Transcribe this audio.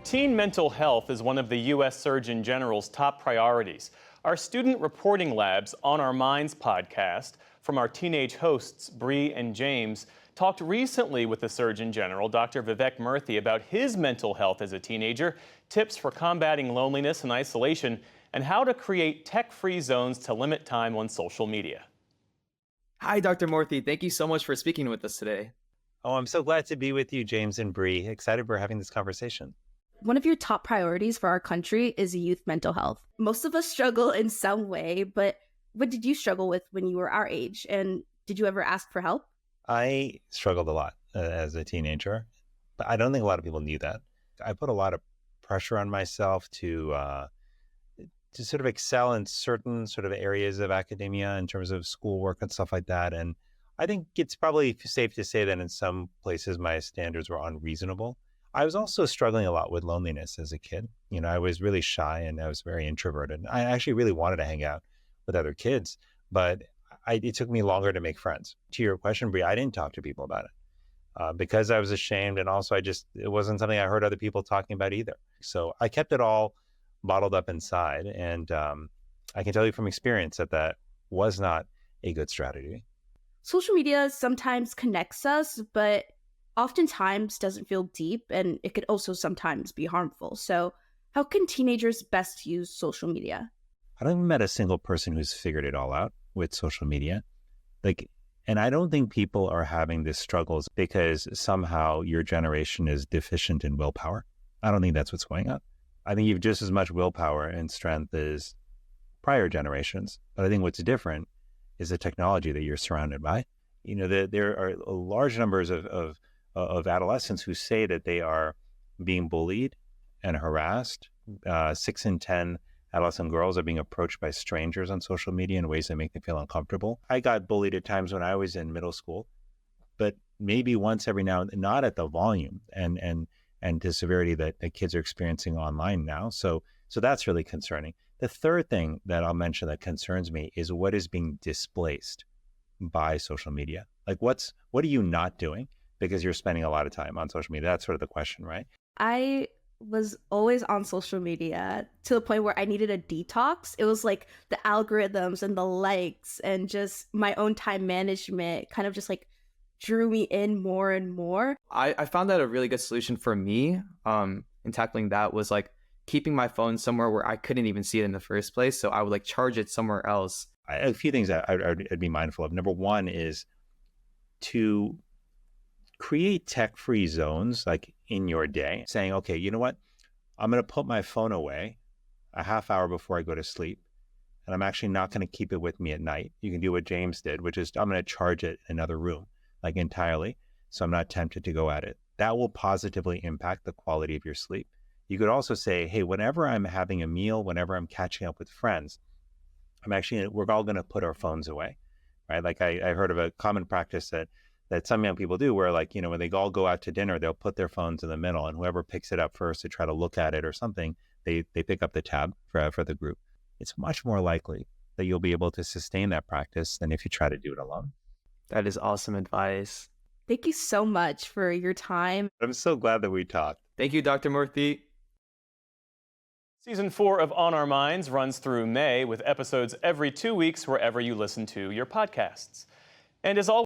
Teen mental health is one of the U.S. Surgeon General's top priorities. Our Student Reporting Lab's On Our Minds podcast from our teenage hosts, Bree and James, talked recently with the Surgeon General, Dr. Vivek Murthy, about his mental health as a teenager, tips for combating loneliness and isolation, and how to create tech-free zones to limit time on social media. Hi, Dr. Murthy. Thank you so much for speaking with us today. Oh, I'm so glad to be with you, James and Bree. Excited for having this conversation. One of your top priorities for our country is youth mental health. Most of us struggle in some way, but what did you struggle with when you were our age? And did you ever ask for help? I struggled a lot as a teenager, but I don't think a lot of people knew that. I put a lot of pressure on myself to sort of excel in certain sort of areas of academia in terms of schoolwork and stuff like that. And I think it's probably safe to say that in some places my standards were unreasonable. I was also struggling a lot with loneliness as a kid. You know, I was really shy and I was very introverted. I actually really wanted to hang out with other kids, but it took me longer to make friends. To your question, Brie, I didn't talk to people about it because I was ashamed. And also it wasn't something I heard other people talking about either. So I kept it all bottled up inside. And I can tell you from experience that was not a good strategy. Social media sometimes connects us, but oftentimes doesn't feel deep, and it could also sometimes be harmful. So how can teenagers best use social media? I haven't met a single person who's figured it all out with social media. And I don't think people are having these struggles because somehow your generation is deficient in willpower. I don't think that's what's going on. I think you have just as much willpower and strength as prior generations. But I think what's different is the technology that you're surrounded by. You know, there are large numbers of adolescents who say that they are being bullied and harassed. 6 in 10 adolescent girls are being approached by strangers on social media in ways that make them feel uncomfortable. I got bullied at times when I was in middle school, but maybe once every now and then, not at the volume and the severity that kids are experiencing online now. So that's really concerning. The third thing that I'll mention that concerns me is what is being displaced by social media. Like what are you not doing because you're spending a lot of time on social media? That's sort of the question, right? I was always on social media to the point where I needed a detox. It was like the algorithms and the likes and just my own time management kind of just like drew me in more and more. I found that a really good solution for me in tackling that was like keeping my phone somewhere where I couldn't even see it in the first place. So I would like charge it somewhere else. A few things I'd be mindful of. Number one is to create tech-free zones like in your day, saying, okay, you know what? I'm going to put my phone away a half hour before I go to sleep. And I'm actually not going to keep it with me at night. You can do what James did, which is I'm going to charge it in another room, like entirely. So I'm not tempted to go at it. That will positively impact the quality of your sleep. You could also say, hey, whenever I'm having a meal, whenever I'm catching up with friends, we're all going to put our phones away, right? Like I heard of a common practice that some young people do where like, you know, when they all go out to dinner, they'll put their phones in the middle and whoever picks it up first to try to look at it or something, they pick up the tab for the group. It's much more likely that you'll be able to sustain that practice than if you try to do it alone. That is awesome advice. Thank you so much for your time. I'm so glad that we talked. Thank you, Dr. Murthy. Season 4 of On Our Minds runs through May with episodes every 2 weeks wherever you listen to your podcasts. And as always,